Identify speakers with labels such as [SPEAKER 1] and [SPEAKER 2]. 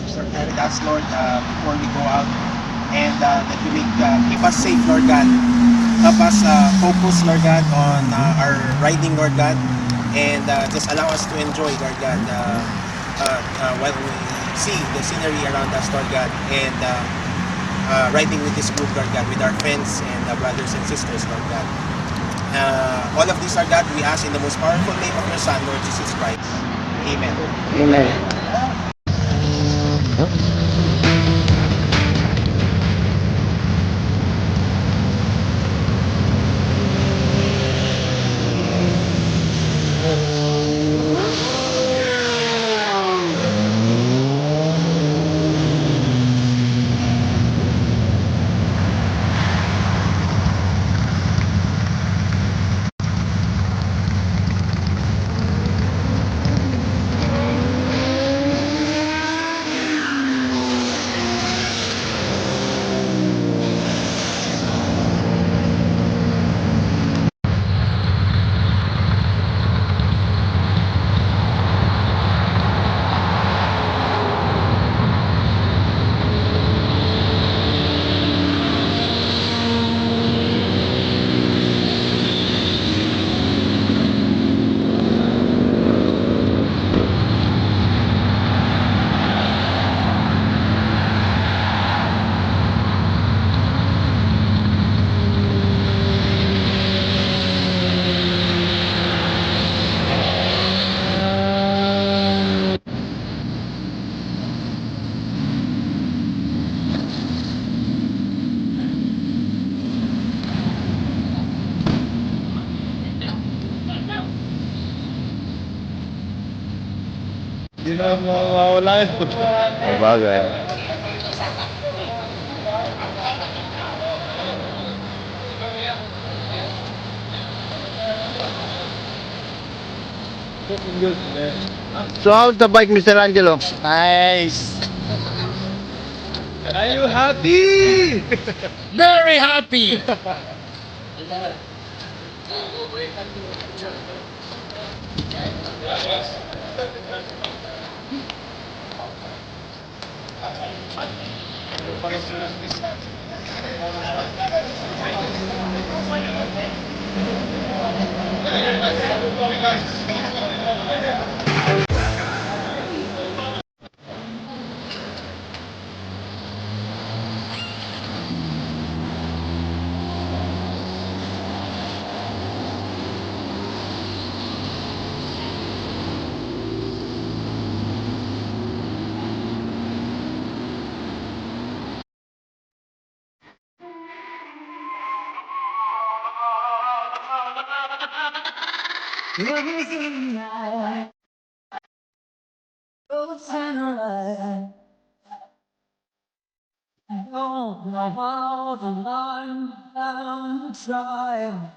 [SPEAKER 1] Start praying with us, Lord, before we go out, and that you make keep us safe, Lord God. Help us focus, Lord God, on our riding, Lord God, and just allow us to enjoy, Lord God, while we see the scenery around us, Lord God, and riding with this group, Lord God, with our friends and brothers and sisters, Lord God. All of these, Lord God, we ask in the most powerful name of your Son, Lord Jesus Christ. Amen.
[SPEAKER 2] Amen. Hindi na mawawala yun. Sabagay. So how's the bike, Mr. Angelo?
[SPEAKER 3] Nice.
[SPEAKER 2] Are you happy?
[SPEAKER 3] Very happy. Oh, my heart, I'm trying.